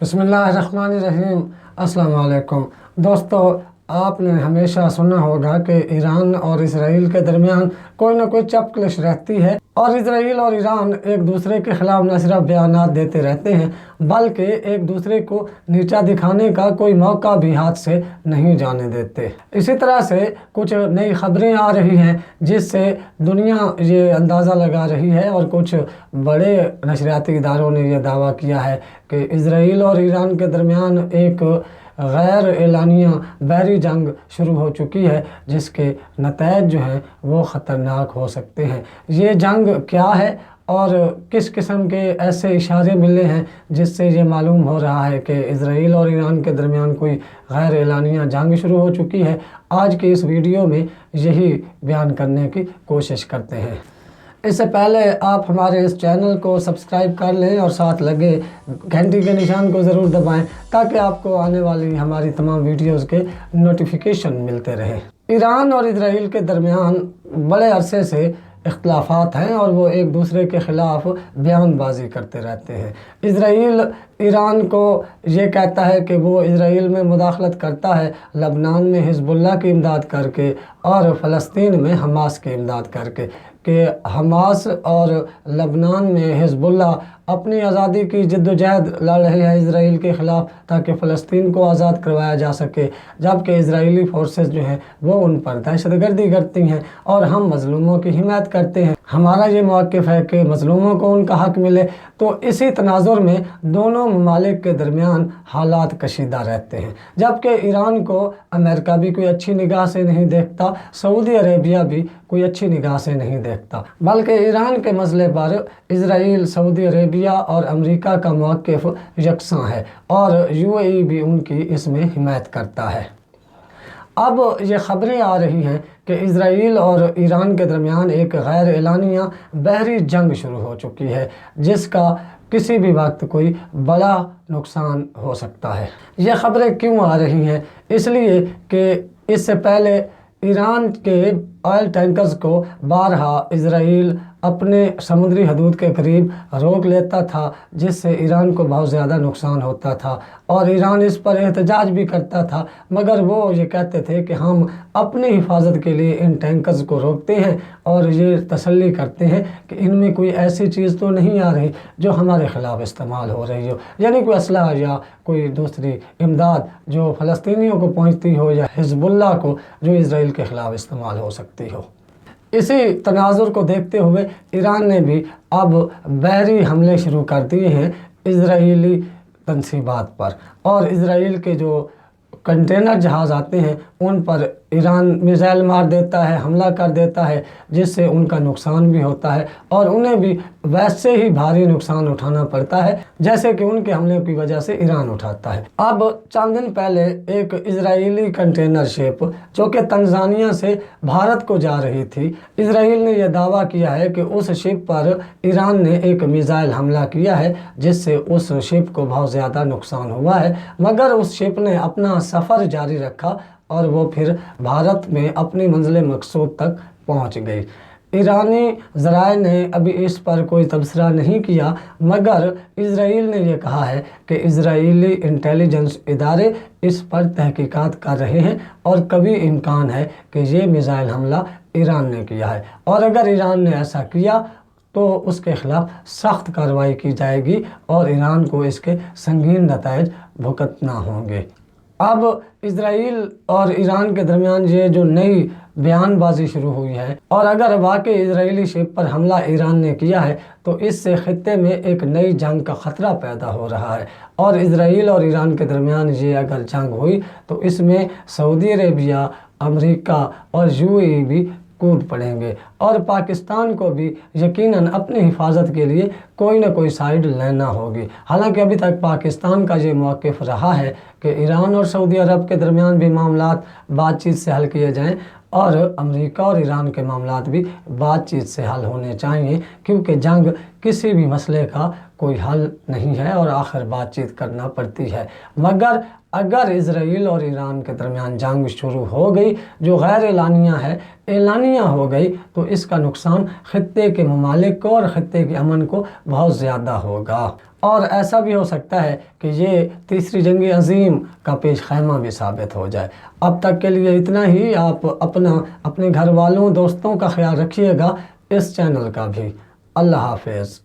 बिस्मिल्लाहिर्रहमानिर्रहीम। अस्सलाम वालेकुम दोस्तों, आपने हमेशा सुना होगा कि ईरान और इसराइल के दरमियान कोई ना कोई चपकलिश रहती है और इसराइल और ईरान एक दूसरे के ख़िलाफ़ न सिर्फ बयानात देते रहते हैं बल्कि एक दूसरे को नीचा दिखाने का कोई मौका भी हाथ से नहीं जाने देते। इसी तरह से कुछ नई खबरें आ रही हैं जिससे दुनिया ये अंदाज़ा लगा रही है और कुछ बड़े नशरियाती इदारों ने यह दावा किया है कि इसराइल और ईरान के दरमियान एक गैर एलानिया बहरी जंग शुरू हो चुकी है जिसके नतीजे जो हैं वो ख़तरनाक हो सकते हैं। ये जंग क्या है और किस किस्म के ऐसे इशारे मिले हैं जिससे ये मालूम हो रहा है कि इसराइल और ईरान के दरमियान कोई गैर एलानिया जंग शुरू हो चुकी है, आज की इस वीडियो में यही बयान करने की कोशिश करते हैं। इससे पहले आप हमारे इस चैनल को सब्सक्राइब कर लें और साथ लगे घंटी के निशान को ज़रूर दबाएं ताकि आपको आने वाली हमारी तमाम वीडियोस के नोटिफिकेशन मिलते रहें। ईरान और इसराइल के दरमियान बड़े अरसे से इख्तलाफात हैं और वो एक दूसरे के ख़िलाफ़ बयानबाजी करते रहते हैं। इसराइल ईरान को ये कहता है कि वो इसराइल में मुदाखलत करता है लबनान में हिज़्बुल्लाह की इमदाद करके और फ़लस्तीन में हमास की इमदाद करके कि हमास और लबनान में हिज़्बुल्लाह अपनी आज़ादी की जद्दोजहद लड़ रहे हैं इसराइल के ख़िलाफ़ ताकि फ़लस्तीन को आज़ाद करवाया जा सके, जबकि इजरायली फोर्सेस जो हैं वो उन पर दहशतगर्दी करती हैं और हम मज़लूमों की हिमायत करते हैं। हमारा ये मौक़िफ़ है कि मज़लूमों को उनका हक़ मिले। तो इसी तनाज़ुर में दोनों ममालिक के दरमियान हालात कशीदा रहते हैं, जबकि ईरान को अमेरिका भी कोई अच्छी निगाह से नहीं देखता, सऊदी अरेबिया भी कोई अच्छी निगाह से नहीं देखता, बल्कि ईरान के मसले पर इसराइल, सऊदी अरेबिया और अमेरिका का मौक़िफ़ यकसां है और यूएई भी उनकी इसमें हिमायत करता है। अब ये ख़बरें आ रही हैं कि इसराइल और ईरान के दरमियान एक गैर एलानिया बहरी जंग शुरू हो चुकी है जिसका किसी भी वक्त कोई बड़ा नुकसान हो सकता है। ये ख़बरें क्यों आ रही हैं? इसलिए कि इससे पहले ईरान के ऑयल टैंकर्स को बारहा इसराइल अपने समुद्री हदूद के करीब रोक लेता था जिससे ईरान को बहुत ज़्यादा नुकसान होता था और ईरान इस पर एहतजाज भी करता था, मगर वो ये कहते थे कि हम अपनी हिफाजत के लिए इन टैंकर्स को रोकते हैं और ये तसल्ली करते हैं कि इनमें कोई ऐसी चीज़ तो नहीं आ रही जो हमारे ख़िलाफ़ इस्तेमाल हो रही हो, यानी कोई असलहा या कोई दूसरी इमदाद जो फ़लस्तीनियों को पहुँचती हो या हिज़्बुल्लाह को जो इसराइल के ख़िलाफ़ इस्तेमाल हो सकती हो। इसी तनाजुर को देखते हुए ईरान ने भी अब बहरी हमले शुरू कर दिए हैं इजरायली तनसीबात पर और इसराइल के जो कंटेनर जहाज़ आते हैं उन पर ईरान मिसाइल मार देता है, हमला कर देता है जिससे उनका नुकसान भी होता है और उन्हें भी वैसे ही भारी नुकसान उठाना पड़ता है जैसे कि उनके हमले की वजह से ईरान उठाता है। अब चंद दिन पहले एक इजरायली कंटेनर शिप जो कि तंजानिया से भारत को जा रही थी, इसराइल ने यह दावा किया है कि उस शिप पर ईरान ने एक मिसाइल हमला किया है जिससे उस शिप को बहुत ज़्यादा नुकसान हुआ है, मगर उस शिप ने अपना सफ़र जारी रखा और वो फिर भारत में अपनी मंजिल मकसूद तक पहुंच गई। ईरानी ज़राए ने अभी इस पर कोई तबसरा नहीं किया, मगर इसराइल ने यह कहा है कि इजरायली इंटेलिजेंस इदारे इस पर तहकीकात कर रहे हैं और कभी इम्कान है कि ये मिसाइल हमला ईरान ने किया है और अगर ईरान ने ऐसा किया तो उसके ख़िलाफ़ सख्त कार्रवाई की जाएगी और ईरान को इसके संगीन नताइज भुगतना होंगे। अब इसराइल और ईरान के दरमियान ये जो नई बयानबाजी शुरू हुई है और अगर वाकई इजरायली शिप पर हमला ईरान ने किया है तो इससे खित्ते में एक नई जंग का ख़तरा पैदा हो रहा है और इसराइल और ईरान के दरमियान ये अगर जंग हुई तो इसमें सऊदी अरेबिया, अमेरिका और यूएई भी कूद पड़ेंगे और पाकिस्तान को भी यकीनन अपनी हिफाजत के लिए कोई ना कोई साइड लेना होगी। हालांकि अभी तक पाकिस्तान का ये मौक़िफ़ रहा है कि ईरान और सऊदी अरब के दरमियान भी मामलात बातचीत से हल किए जाएं और अमेरिका और ईरान के मामलात भी बातचीत से हल होने चाहिए, क्योंकि जंग किसी भी मसले का کوئی حل نہیں ہے اور آخر بات چیت کرنا پڑتی ہے، مگر اگر اسرائیل اور ایران کے درمیان جنگ شروع ہو گئی جو غیر اعلانیہ ہے، اعلانیہ ہو گئی، تو اس کا نقصان خطے کے ممالک کو اور خطے کے امن کو بہت زیادہ ہوگا، اور ایسا بھی ہو سکتا ہے کہ یہ تیسری جنگ عظیم کا پیش خیمہ بھی ثابت ہو جائے۔ اب تک کے لیے اتنا ہی۔ آپ اپنے گھر والوں دوستوں کا خیال رکھیے گا، اس چینل کا بھی۔ اللہ حافظ۔